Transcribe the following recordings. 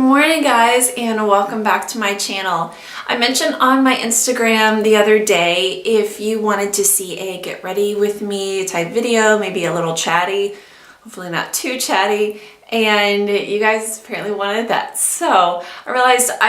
morning guys, and welcome back to my channel. I mentioned on my Instagram the other day if you wanted to see a get ready with me type video, maybe a little chatty, hopefully not too chatty, and you guys apparently wanted that. So I realized I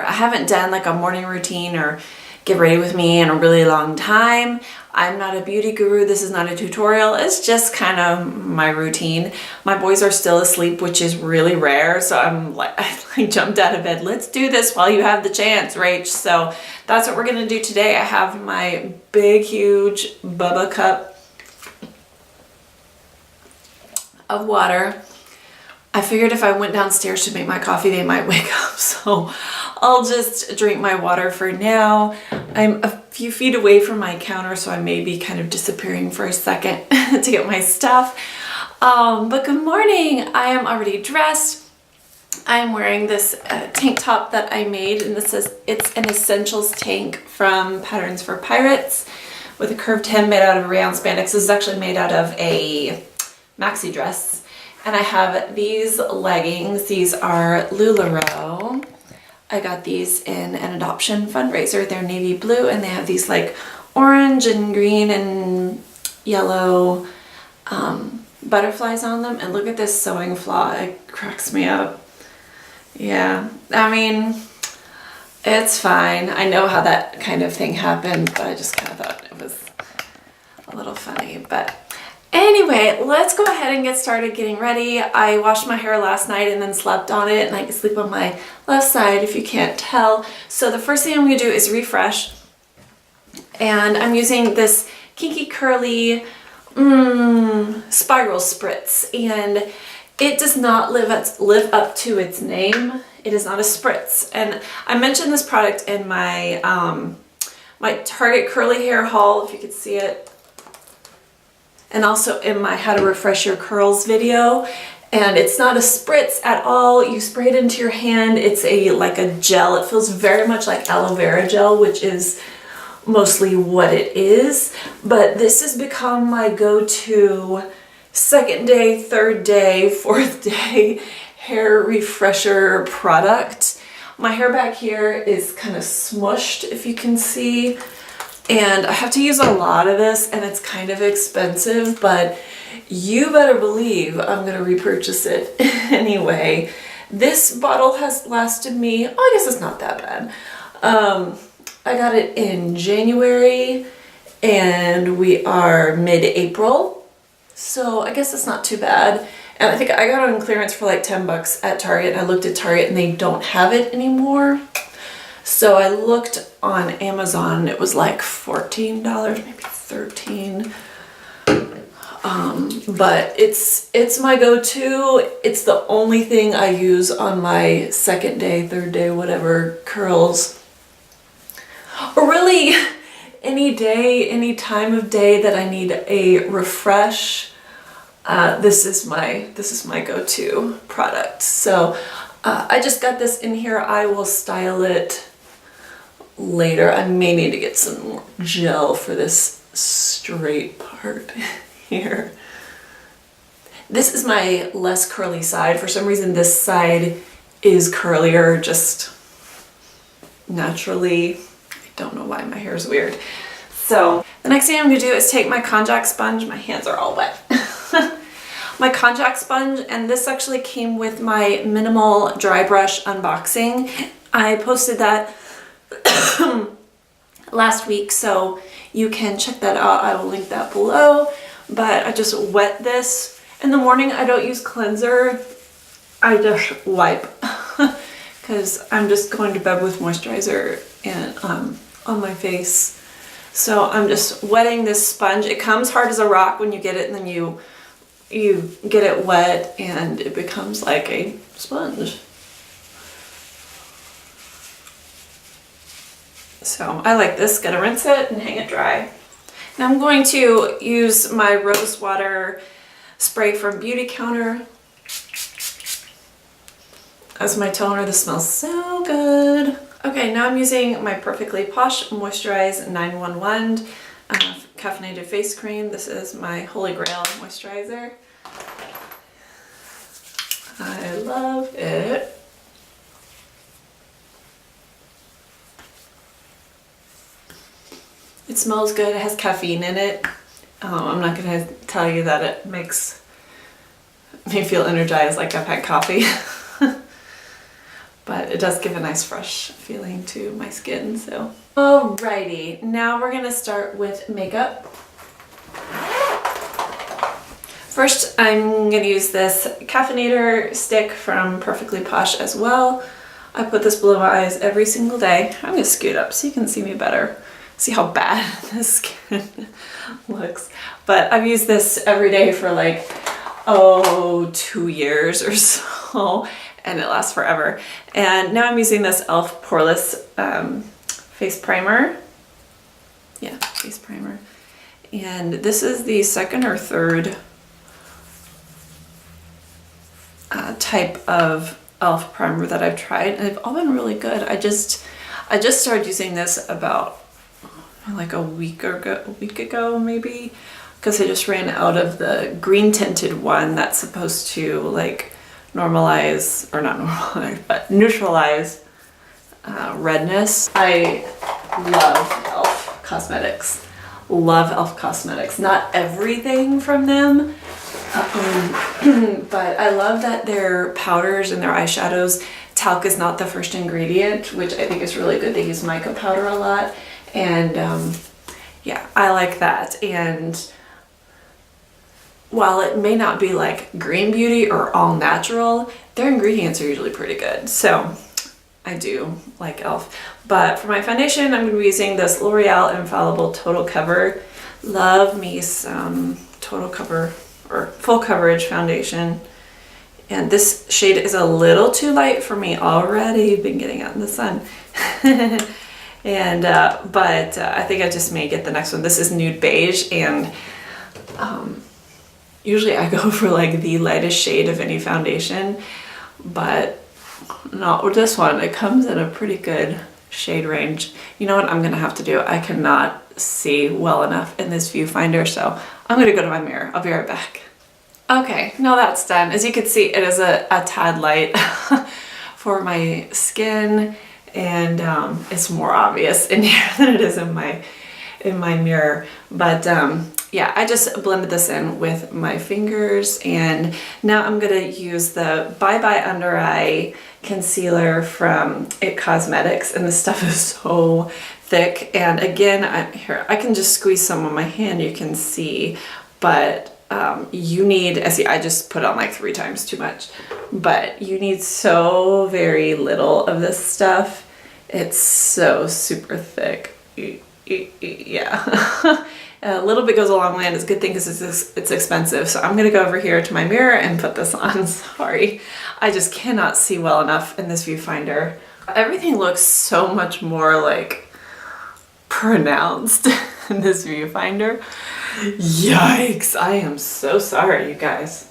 haven't done like a morning routine or get ready with me in a really long time. I'm not a beauty guru. This is not a tutorial. It's just kind of my routine. My boys are still asleep, which is really rare. So I jumped out of bed. Let's do this while you have the chance, Rach. So that's what we're going to do today. I have my big, huge Bubba cup of water. I figured if I went downstairs to make my coffee, they might wake up. So I'll just drink my water for now. I'm a few feet away from my counter, so I may be kind of disappearing for a second to get my stuff. But good morning. I am already dressed. I am wearing this tank top that I made, and this is it's an essentials tank from Patterns for Pirates with a curved hem made out of rayon spandex. This is actually made out of a maxi dress. And I have these leggings. These are LuLaRoe. I got these in an adoption fundraiser. They're navy blue, and they have these like orange and green and yellow butterflies on them. And look at this sewing flaw. It cracks me up. Yeah, I mean, it's fine. I know how that kind of thing happened, but I just kind of thought it was a little funny. But anyway, let's go ahead and get started getting ready. I washed my hair last night and then slept on it, and I can sleep on my left side if you can't tell. So the first thing I'm going to do is refresh, and I'm using this Kinky Curly Spiral Spritz, and it does not live up to its name. It is not a spritz, and I mentioned this product in my my Target curly hair haul, if you could see it, and also in my how to refresh your curls video. And it's not a spritz at all. You spray it into your hand. It's like a gel. It feels very much like aloe vera gel, which is mostly what it is. But this has become my go-to second day, third day, fourth day hair refresher product. My hair back here is kind of smushed, if you can see. And I have to use a lot of this, and it's kind of expensive, but you better believe I'm going to repurchase it anyway. This bottle has lasted me, I guess it's not that bad. I got it in January, and we are mid-April, so I guess it's not too bad. And I think I got it on clearance for like 10 bucks at Target. I looked at Target, and they don't have it anymore. So I looked on Amazon, it was like $14, maybe $13. But it's my go-to. It's the only thing I use on my second day, third day, whatever, curls. Or really any day, any time of day that I need a refresh. This is my go-to product. So I just got this in here. I will style it later. I may need to get some more gel for this straight part here. This is my less curly side. For some reason this side is curlier just naturally. I don't know why, my hair is weird. So the next thing I'm going to do is take my contact sponge. My hands are all wet. My contact sponge, and this actually came with my minimal dry brush unboxing. I posted that last week, so you can check that out. I will link that below. But I just wet this. In the morning I don't use cleanser. I just wipe because I'm just going to bed with moisturizer and on my face. So I'm just wetting this sponge. It comes hard as a rock when you get it, and then you get it wet and it becomes like a sponge. So I like this. Gonna rinse it and hang it dry. Now I'm going to use my rose water spray from Beauty Counter as my toner. This smells so good. Okay, now I'm using my Perfectly Posh Moisturize 911 caffeinated face cream. This is my holy grail moisturizer. I love it. It smells good. It has caffeine in it. I'm not going to tell you that it makes me feel energized like I've had coffee. But it does give a nice fresh feeling to my skin, so. Alrighty, now we're gonna start with makeup. First, I'm gonna use this caffeinator stick from Perfectly Posh as well. I put this below my eyes every single day. I'm gonna scoot up so you can see me better. See how bad this skin looks. But I've used this every day for like, 2 years or so. And it lasts forever. And now I'm using this e.l.f. Poreless face primer. Yeah, face primer. And this is the second or third type of e.l.f. primer that I've tried, and they've all been really good. I just started using this about like a week ago maybe, because I just ran out of the green tinted one that's supposed to like normalize, or not normalize, but neutralize redness. I love e.l.f. cosmetics. Love e.l.f. cosmetics. Not everything from them, but I love that their powders and their eyeshadows, talc is not the first ingredient, which I think is really good. They use mica powder a lot, and yeah, I like that. And while it may not be like green beauty or all natural, their ingredients are usually pretty good. So I do like e.l.f. But for my foundation, I'm going to be using this L'Oreal Infallible Total Cover. Love me some Total Cover or Full Coverage foundation. And this shade is a little too light for me already. Been getting out in the sun. And but I think I just may get the next one. This is Nude Beige, and usually I go for like the lightest shade of any foundation, but not with this one. It comes in a pretty good shade range. You know what I'm gonna have to do? I cannot see well enough in this viewfinder, so I'm gonna go to my mirror. I'll be right back. Okay, now that's done. As you can see, it is a tad light for my skin, and it's more obvious in here than it is in my mirror. But yeah, I just blended this in with my fingers, and now I'm gonna use the Bye Bye Under Eye concealer from It Cosmetics, and this stuff is so thick. And again, here I can just squeeze some on my hand, you can see, but you need, see, I just put on like 3 times too much, but you need so very little of this stuff. It's so super thick. Yeah. A little bit goes a long way, and it's a good thing because it's expensive. So I'm gonna go over here to my mirror and put this on. Sorry, I just cannot see well enough in this viewfinder. Everything looks so much more like pronounced in this viewfinder. Yikes, I am so sorry, you guys.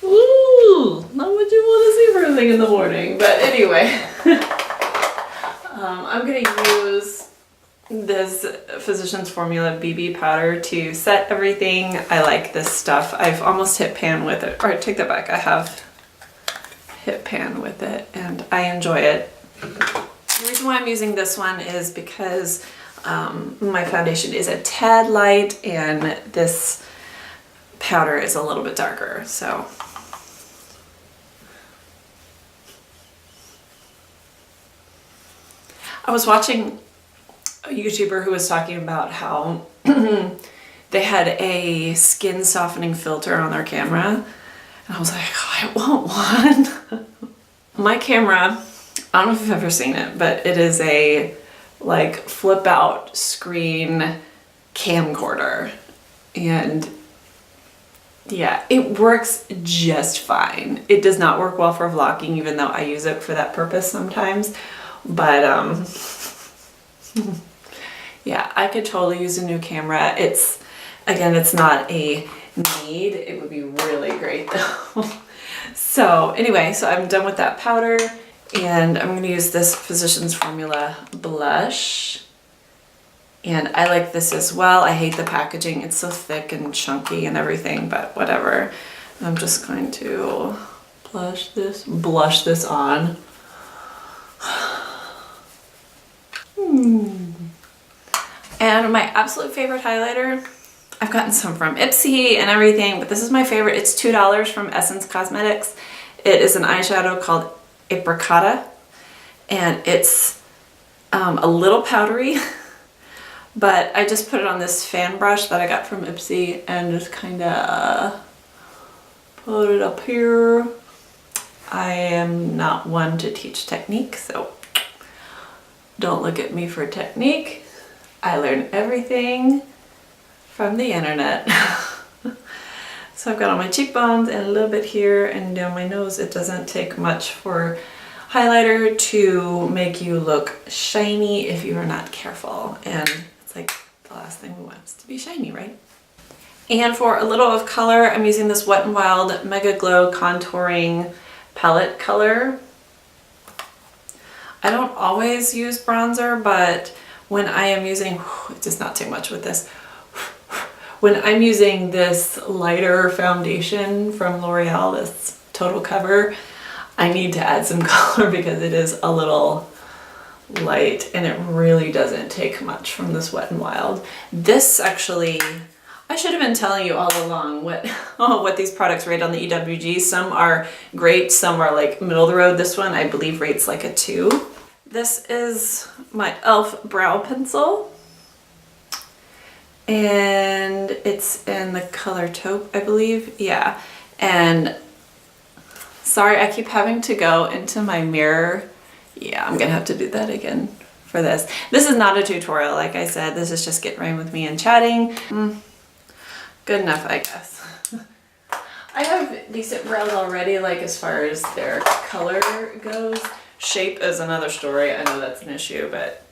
Ooh, not what you want to see first thing in the morning, but anyway. I'm gonna use this Physicians Formula BB powder to set everything. I like this stuff. I've almost hit pan with it, or take that back, I have hit pan with it, and I enjoy it. The reason why I'm using this one is because my foundation is a tad light, and this powder is a little bit darker, so. I was watching a YouTuber who was talking about how they had a skin softening filter on their camera, and I was like, oh, I want one. My camera, I don't know if you've ever seen it, but it is a like flip out screen camcorder, and yeah, it works just fine. It does not work well for vlogging, even though I use it for that purpose sometimes. But yeah, I could totally use a new camera. It's, again, it's not a need. It would be really great though. So anyway, so I'm done with that powder, and I'm going to use this Physicians Formula blush. And I like this as well. I hate the packaging. It's so thick and chunky and everything, but whatever. I'm just going to blush this on. And my absolute favorite highlighter, I've gotten some from Ipsy and everything, but this is my favorite. It's $2 from Essence Cosmetics. It is an eyeshadow called Apricota, and it's a little powdery, but I just put it on this fan brush that I got from Ipsy and just kind of put it up here. I am not one to teach technique, so don't look at me for technique. I learned everything from the internet. So I've got on my cheekbones and a little bit here and down my nose. It doesn't take much for highlighter to make you look shiny if you are not careful. And it's like the last thing we want is to be shiny, right? And for a little of color, I'm using this Wet n Wild Mega Glow Contouring Palette color. I don't always use bronzer, but when I am using, it does not take much with this. When I'm using this lighter foundation from L'Oreal, this Total Cover, I need to add some color because it is a little light and it really doesn't take much from this Wet n Wild. This actually, I should have been telling you all along what these products rate on the EWG. Some are great, some are like middle of the road. This one I believe rates like a 2. This is my e.l.f. brow pencil, and it's in the color taupe, I believe. Yeah, and sorry, I keep having to go into my mirror. Yeah, I'm gonna have to do that again for this. This is not a tutorial, like I said. This is just get right with me and chatting. Good enough, I guess. I have decent brows already, like as far as their color goes. Shape is another story. I know that's an issue, but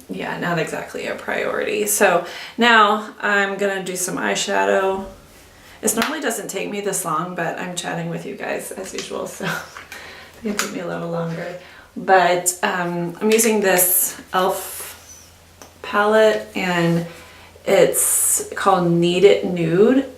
yeah, not exactly a priority. So now I'm gonna do some eyeshadow. This normally doesn't take me this long, but I'm chatting with you guys as usual, so it's gonna take me a little longer. But I'm using this e.l.f. palette, and it's called Need It Nude.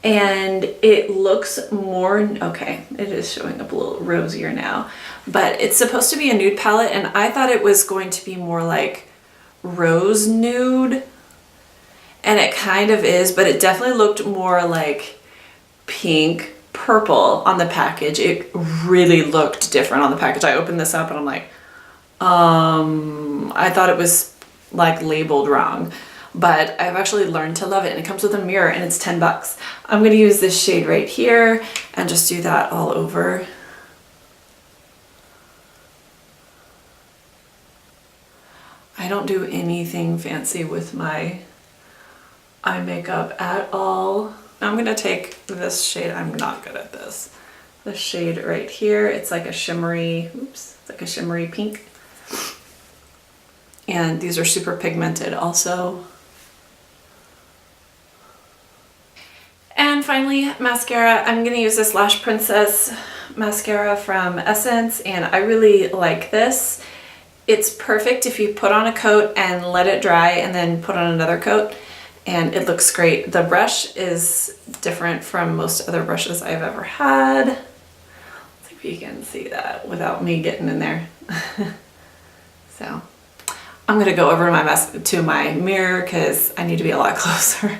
And it looks more, okay, it is showing up a little rosier now, but it's supposed to be a nude palette, and I thought it was going to be more like rose nude, and it kind of is, but it definitely looked more like pink purple on the package. It really looked different on the package. I opened this up and I'm like, I thought it was like labeled wrong. But I've actually learned to love it, and it comes with a mirror, and it's $10. I'm going to use this shade right here and just do that all over. I don't do anything fancy with my eye makeup at all. I'm going to take this shade. I'm not good at this. The shade right here. It's like a shimmery, oops, it's like a shimmery pink. And these are super pigmented also. And finally, mascara. I'm going to use this Lash Princess mascara from Essence, and I really like this. It's perfect if you put on a coat and let it dry and then put on another coat, and it looks great. The brush is different from most other brushes I've ever had. Let's see if you can see that without me getting in there. So I'm gonna go over to my mirror because I need to be a lot closer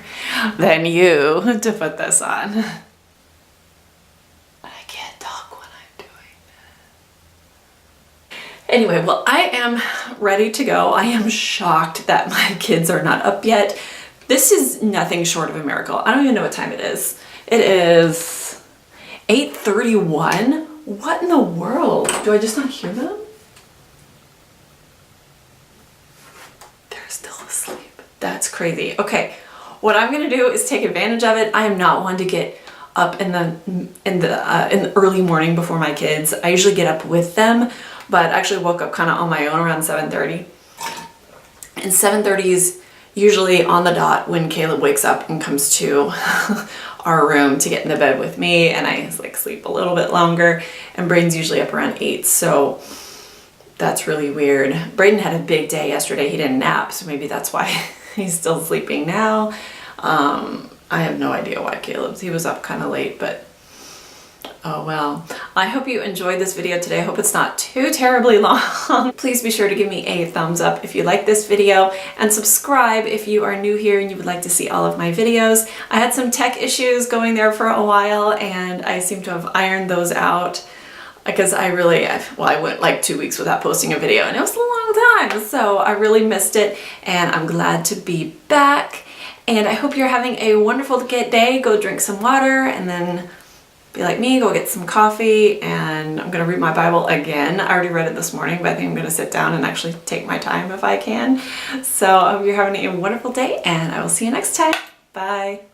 than you to put this on. I can't talk when I'm doing that. Anyway, well, I am ready to go. I am shocked that my kids are not up yet. This is nothing short of a miracle. I don't even know what time it is. It is 8:31. What in the world? Do I just not hear them? That's crazy. Okay, what I'm gonna do is take advantage of it. I am not one to get up in the early morning before my kids. I usually get up with them, but I actually woke up kind of on my own around 7:30. And 7:30 is usually on the dot when Caleb wakes up and comes to our room to get in the bed with me, and I like sleep a little bit longer, and Braden's usually up around 8, so that's really weird. Braden had a big day yesterday. He didn't nap, so maybe that's why he's still sleeping now. I'm I have no idea why he was up kind of late, but oh well. I hope you enjoyed this video today. I hope it's not too terribly long. Please be sure to give me a thumbs up if you like this video, and subscribe if you are new here and you would like to see all of my videos. I had some tech issues going there for a while, and I seem to have ironed those out because I went like 2 weeks without posting a video, and it was a long time. So I really missed it, and I'm glad to be back. And I hope you're having a wonderful day. Go drink some water, and then be like me, go get some coffee, and I'm gonna read my Bible again. I already read it this morning, but I think I'm gonna sit down and actually take my time if I can. So I hope you're having a wonderful day, and I will see you next time. Bye.